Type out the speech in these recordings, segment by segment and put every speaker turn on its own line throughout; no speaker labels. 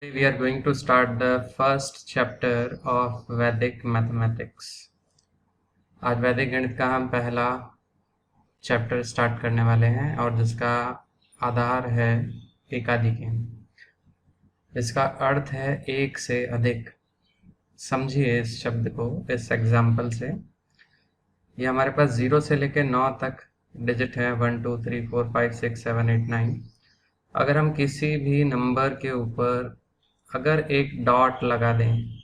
Today we are going to start the first chapter of Vedic mathematics. आज वैदिक गणित का हम पहला चैप्टर स्टार्ट करने वाले हैं और जिसका आधार है एकाधिकेन। इसका अर्थ है एक से अधिक। समझिए इस शब्द को इस एग्जाम्पल से। ये हमारे पास 0 से लेकर 9 तक डिजिट है, 1 2 3 4 5 6 7 8 9। अगर हम किसी भी नंबर के ऊपर अगर एक डॉट लगा दें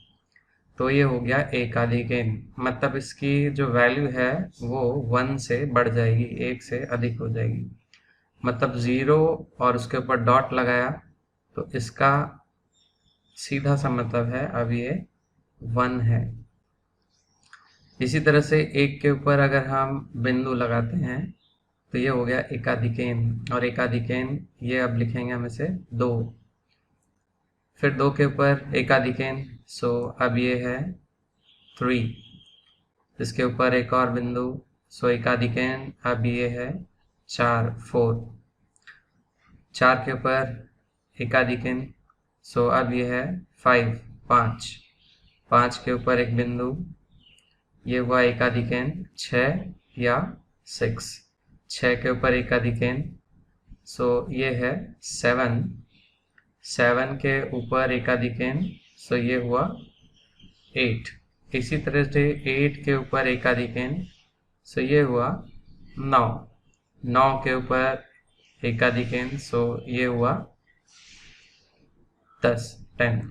तो ये हो गया एकाधिकेन। मतलब इसकी जो वैल्यू है वो 1 से बढ़ जाएगी, 1 से अधिक हो जाएगी। मतलब 0 और उसके ऊपर डॉट लगाया तो इसका सीधा सा मतलब है अब ये 1 है। इसी तरह से 1 के ऊपर अगर हम बिंदु लगाते हैं तो ये हो गया एकाधिकेन। और एकाधिकेन ये अब लिखेंगे हम इसे 2। फिर 2 के ऊपर एकाधिकेन, सो अब ये है 3। इसके ऊपर एक और बिंदु, सो एकाधिकेन अब ये है 4 4। 4 के ऊपर एकाधिकेन, सो अब ये है 5 5। 5 के ऊपर एक बिंदु, ये हुआ एकाधिकेन 6 या 6। 6 के ऊपर एकाधिकेन, सो ये है 7। 7 के ऊपर एकाधिकेन, सो ये हुआ 8। इसी तरह से 8 के ऊपर एकाधिकेन, सो ये हुआ 9। 9 के ऊपर एकाधिकेन, सो ये हुआ 10 10।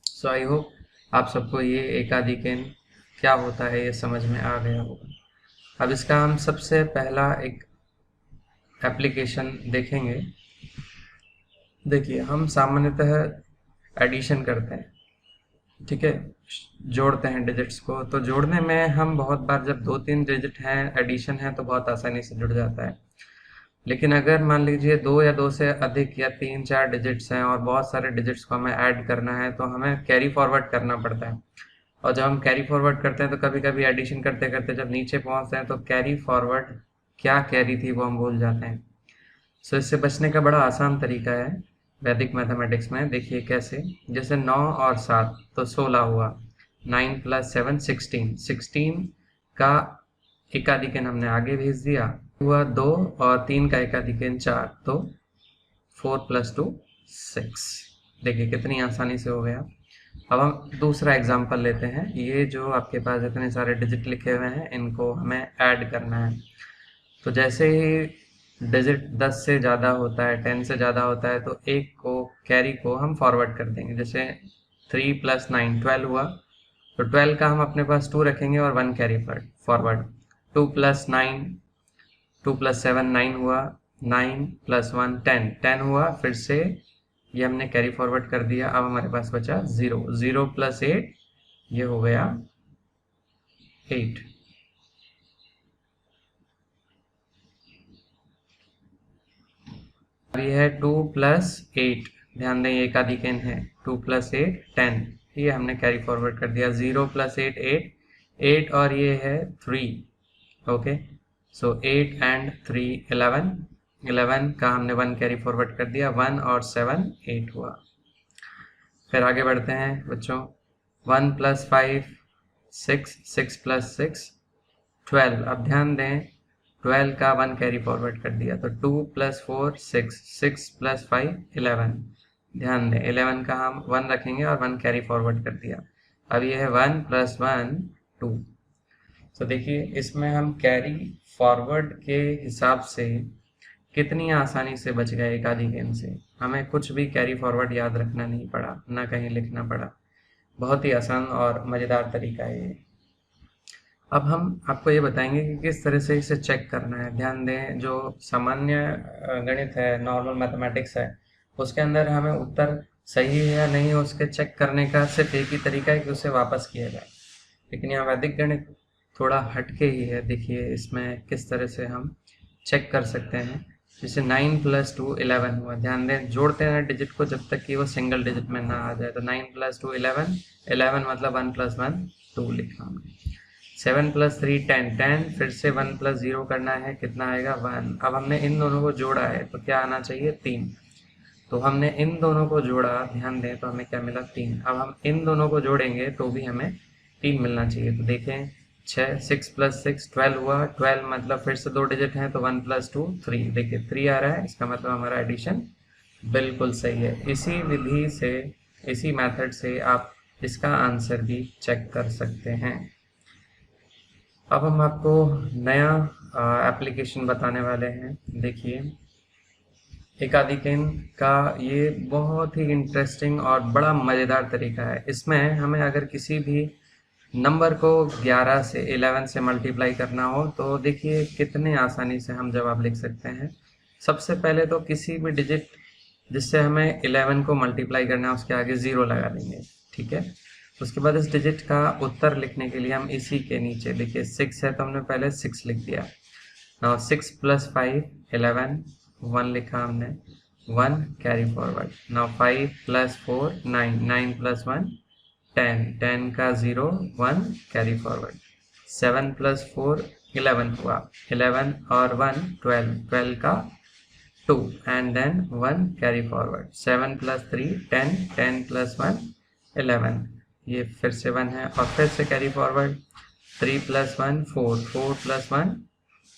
सो आई होप आप सबको ये एकाधिकेन क्या होता है ये समझ में आ गया होगा। अब इसका हम सबसे पहला एक एप्लीकेशन देखेंगे। देखिए, हम सामान्यतः एडिशन करते हैं, ठीक है, जोड़ते हैं डिजिट्स को। तो जोड़ने में हम बहुत बार जब 2-3 डिजिट हैं, एडिशन है, तो बहुत आसानी से जुड़ जाता है। लेकिन अगर मान लीजिए 2 या 2 से अधिक या 3-4 डिजिट्स हैं और बहुत सारे डिजिट्स को हमें ऐड करना है तो हमें कैरी फॉरवर्ड करना पड़ता है। और जब हम कैरी फॉरवर्ड करते हैं तो कभी कभी एडिशन करते करते जब नीचे पहुंचते हैं तो कैरी फॉरवर्ड क्या कैरी थी वो हम भूल जाते हैं। सो इससे बचने का बड़ा आसान तरीका है वैदिक मैथमेटिक्स में। देखिए कैसे, जैसे 9 और 7 तो 16 हुआ, 9 + 7 16। 16 का एकाधिकेन हमने आगे भेज दिया, हुआ 2 और 3 का एकाधिकेन 4, तो 4 + 2 6। देखिए कितनी आसानी से हो गया। अब हम दूसरा एग्जांपल लेते हैं। ये जो आपके पास इतने सारे डिजिट लिखे हुए हैं इनको हमें ऐड करना है। तो जैसे ही डिजिट 10 से ज़्यादा होता है, 10 से ज़्यादा होता है, तो एक को कैरी को हम फॉरवर्ड कर देंगे। जैसे 3 + 9 12 हुआ, तो 12 का हम अपने पास 2 रखेंगे और 1 कैरी फॉरवर्ड। 2 + 9, 2 + 7 9 हुआ, 9 + 1 10 10 हुआ। फिर से ये हमने कैरी फॉरवर्ड कर दिया। अब हमारे पास बचा 0 0 + 8, ये हो गया 8। ये है 2 + 8, ध्यान दें ये एकाधिकेन है। 2 + 8 10, ये हमने कैरी फॉरवर्ड कर दिया। 0 + 8 8 8 और ये है 3। Okay, so 8 and 3 11। 11 का हमने 1 कैरी फॉरवर्ड कर दिया, 1 और 7 8 हुआ। फिर आगे बढ़ते हैं बच्चों। 1 + 5 6, 6 + 6 12। अब ध्यान दें 12 का 1 कैरी फॉरवर्ड कर दिया, तो 2 + 4 6, 6 + 5 11। ध्यान दें 11 का हम 1 रखेंगे और 1 कैरी फॉरवर्ड कर दिया। अब ये है 1 + 1 2। तो देखिए इसमें हम कैरी फॉरवर्ड के हिसाब से कितनी आसानी से बच गए एकाधिकेन से। हमें कुछ भी कैरी फॉरवर्ड याद रखना नहीं पड़ा, ना कहीं लिखना पड़ा। बहुत ही आसान और मज़ेदार तरीका है ये। अब हम आपको ये बताएंगे कि किस तरह से इसे चेक करना है। ध्यान दें, जो सामान्य गणित है, नॉर्मल मैथमेटिक्स है, उसके अंदर हमें उत्तर सही है या नहीं उसके चेक करने का सिर्फ एक ही तरीका है कि उसे वापस किया जाए। लेकिन यहाँ वैदिक गणित थोड़ा हटके ही है। देखिए इसमें किस तरह से हम चेक कर सकते हैं। जैसे 9 + 2 11 हुआ, ध्यान दें जोड़ते हैं डिजिट को जब तक कि वो सिंगल डिजिट में ना आ जाए। तो 9 + 2 11, 11 मतलब 1 + 1 2 लिखा हमने। 7 + 3 10 10, फिर से 1 + 0 करना है, कितना आएगा 1। अब हमने इन दोनों को जोड़ा है तो क्या आना चाहिए 3। तो हमने इन दोनों को जोड़ा, ध्यान दें तो हमें क्या मिला 3। अब हम इन दोनों को जोड़ेंगे तो भी हमें 3 मिलना चाहिए। तो देखें 6, 6 + 6 12 हुआ। 12 मतलब फिर से 2 डिजिट हैं तो 1 + 2 3। देखिए 3 आ रहा है, इसका मतलब हमारा एडिशन बिल्कुल सही है। इसी विधि से, इसी मेथड से आप इसका आंसर भी चेक कर सकते हैं। अब हम आपको नया एप्लीकेशन बताने वाले हैं। देखिए एकाधिकेन का ये बहुत ही इंटरेस्टिंग और बड़ा मज़ेदार तरीका है। इसमें हमें अगर किसी भी नंबर को 11 से 11 से मल्टीप्लाई करना हो तो देखिए कितने आसानी से हम जवाब लिख सकते हैं। सबसे पहले तो किसी भी डिजिट जिससे हमें 11 को मल्टीप्लाई करना है उसके आगे 0 लगा देंगे, ठीक है। उसके बाद इस डिजिट का उत्तर लिखने के लिए हम इसी के नीचे, देखिए 6 है तो हमने पहले 6 लिख दिया। नाउ 6 + 5 11, 1 लिखा हमने, 1 कैरी फॉरवर्ड। नाउ 5 + 4 9, 9 + 1 10, 10 का 0 1 कैरी फॉरवर्ड। 7 + 4 11 हुआ, 11 और 1 12, 12 का 2 एंड देन 1 कैरी फॉरवर्ड। 7 + 3 10, 10 + 1 11, ये फिर से 1 है और फिर से कैरी फॉरवर्ड। 3 + 1 4, 4 + 1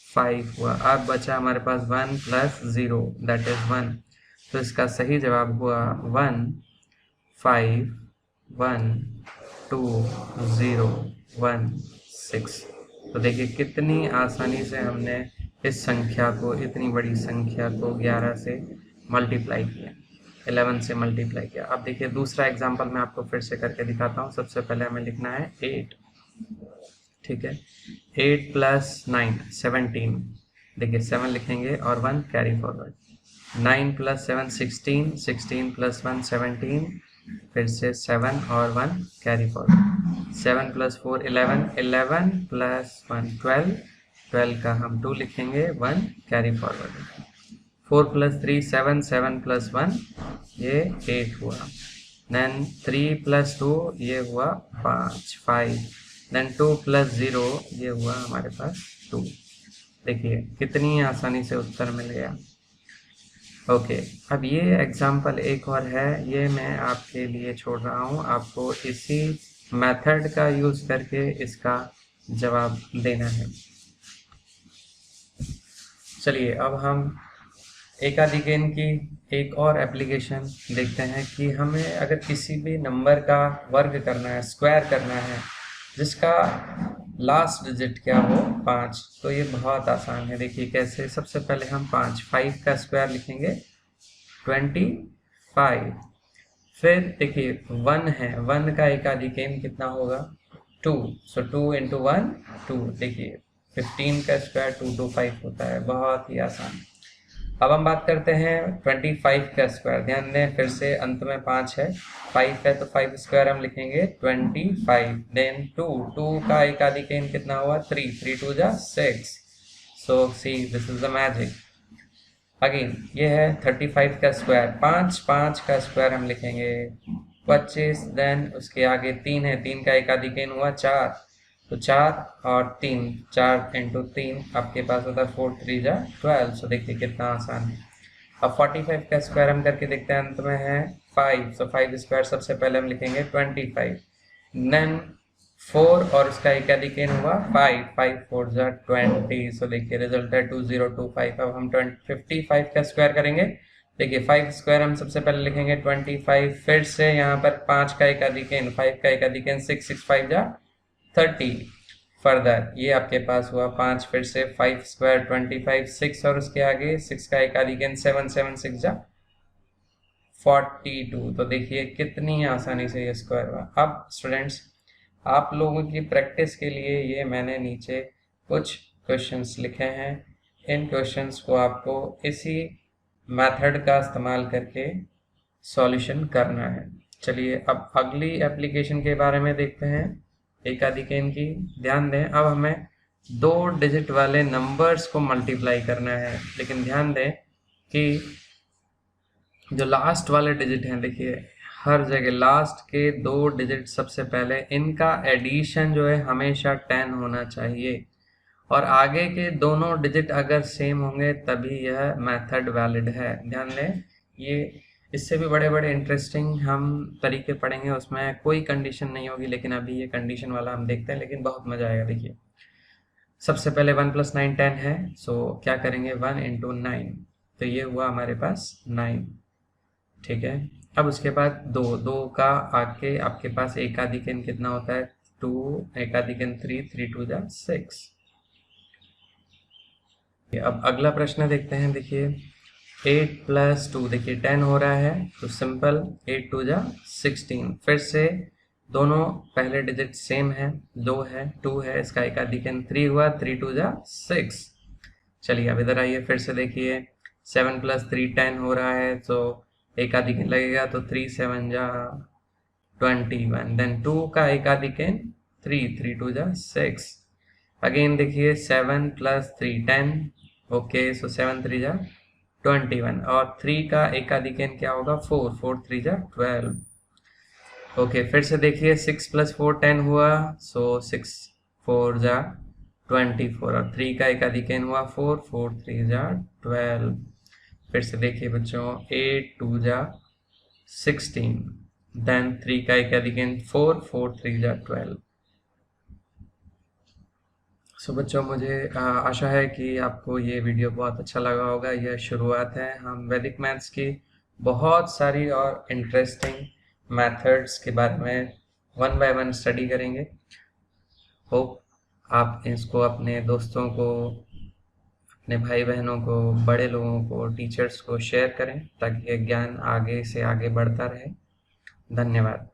5 हुआ। अब बचा हमारे पास 1 + 0 दैट इज 1। तो इसका सही जवाब हुआ 1 5 1 2 0 1 6। तो देखिए कितनी आसानी से हमने इस संख्या को, इतनी बड़ी संख्या को 11 से मल्टीप्लाई किया, 11 से मल्टीप्लाई किया। अब देखिए दूसरा एग्जांपल मैं आपको फिर से करके दिखाता हूँ। सबसे पहले हमें लिखना है 8, ठीक है। 8 + 9 17, देखिए 7 लिखेंगे और 1 कैरी फॉरवर्ड। 9 + 7 16, 16 + 1 17, फिर से 7 और 1 कैरी फॉरवर्ड। 7 + 4 11, 11 + 1 12, 12 का हम 2 लिखेंगे, 1 कैरी फॉरवर्ड। 4 + 3 7, 7 + 1 ये 8 हुआ। देन 3 + 2 ये हुआ 5। देन 2 + 0 ये हुआ हमारे पास 2। देखिए कितनी आसानी से उत्तर मिल गया। ओके, अब ये एग्जाम्पल एक और है, ये मैं आपके लिए छोड़ रहा हूँ। आपको इसी मेथड का यूज़ करके इसका जवाब देना है। चलिए अब हम एकाधिकेन की एक और एप्लीकेशन देखते हैं कि हमें अगर किसी भी नंबर का वर्ग करना है, स्क्वायर करना है, जिसका लास्ट डिजिट क्या हो 5, तो ये बहुत आसान है। देखिए कैसे, सबसे पहले हम 5 का स्क्वायर लिखेंगे 25। फिर देखिए 1 है, 1 का एकाधिकेन कितना होगा 2, सो 2 × 1 2। देखिए 15 का स्क्वायर 2 to 5 होता है, बहुत ही आसान। अब हम बात करते हैं 25 का स्क्वायर। ध्यान दें फिर से अंत में 5 है, 5 है तो 5 स्क्वायर हम लिखेंगे 25। देन 2 का एकाधिकेन कितना हुआ 3, 3 2 6। सो see this is the magic. Again ये है 35 का स्क्वायर, 5 का स्क्वायर हम लिखेंगे 25। देन उसके आगे 3 है, 3 का एकाधिकेन हुआ 4, तो 4 और 3, 4 × 3 आपके पास होता है 4 3 12। सो देखिए कितना आसान है। अब 45 का स्क्वायर हम करके देखते हैं, अंत में है 5, सो 5 स्क्वायर सबसे पहले हम लिखेंगे 25। देन 4 और उसका एकाधिकेन हुआ 5, 5 4 20। सो देखिए रिजल्ट है 2025। अब हम 55 का स्क्वायर करेंगे। देखिए 5 स्क्वायर हम सबसे पहले लिखेंगे 25, फिर से यहाँ पर 5 का एकाधिकेन, 5 का एकाधिकेन 6, 6 5 30। फर्दर ये आपके पास हुआ 5, फिर से 5 स्क्वायर 25, 6 और उसके आगे 6 का एकाधिकेन 7, 7 6 42। तो देखिए कितनी आसानी से ये स्क्वायर हुआ। अब स्टूडेंट्स आप लोगों की प्रैक्टिस के लिए ये मैंने नीचे कुछ क्वेश्चंस लिखे हैं। इन क्वेश्चंस को आपको इसी मेथड का इस्तेमाल करके सॉल्यूशन करना है। चलिए अब अगली एप्लीकेशन के बारे में देखते हैं, एकाधिकेन की। ध्यान दें अब हमें 2 डिजिट वाले नंबर्स को मल्टीप्लाई करना है, लेकिन ध्यान दें कि जो लास्ट वाले डिजिट हैं, देखिए हर जगह लास्ट के 2 डिजिट सबसे पहले इनका एडिशन जो है हमेशा 10 होना चाहिए, और आगे के दोनों डिजिट अगर सेम होंगे तभी यह मेथड वैलिड है। ध्यान दें ये इससे भी बड़े बड़े इंटरेस्टिंग हम तरीके पढ़ेंगे, उसमें कोई कंडीशन नहीं होगी, लेकिन अभी ये कंडीशन वाला हम देखते हैं, लेकिन बहुत मजा आएगा। देखिए सबसे पहले 1 + 9 10 है, सो क्या करेंगे 1 × 9, तो ये हुआ हमारे पास 9। ठीक है, अब उसके बाद 2 का आके आपके पास एकाधिकन कितना होता है 2, एकाधिकन 3, 3 2 जा 6। अब अगला प्रश्न देखते हैं। देखिए 8 + 2, देखिए 10 हो रहा है, तो सिंपल 8 2 जा 16। फिर से दोनों पहले डिजिट सेम है, 2 है 2 है, इसका एकाधिकन 3 हुआ, 3 2 जा 6। चलिए अब इधर आइए, फिर से देखिए 7 + 3 10 हो रहा है, तो एकाधिकन लगेगा, तो 3 7 जा 21। देन 2 का एकाधिकन 3, 3 2 जा 6। अगेन देखिए 7 + 3 10, ओके, सो 7 3 जा 21, और 3 का एकाधिकन क्या होगा 4, 4 3 जा 12। ओके, फिर से देखिए 6 + 4 10 हुआ, सो 6 4 जा 24, और 3 का एकाधिकन हुआ 4, 4 3 जा 12। फिर से देखिए बच्चों 8 2 जा 16, देन 3 का एकाधिकन 4, 4 3 जा 12। सो बच्चों मुझे आशा है कि आपको ये वीडियो बहुत अच्छा लगा होगा। यह शुरुआत है, हम वैदिक मैथ्स की बहुत सारी और इंटरेस्टिंग मेथड्स के बारे में 1 बाय 1 स्टडी करेंगे। होप आप इसको अपने दोस्तों को, अपने भाई बहनों को, बड़े लोगों को, टीचर्स को शेयर करें, ताकि ये ज्ञान आगे से आगे बढ़ता रहे। धन्यवाद।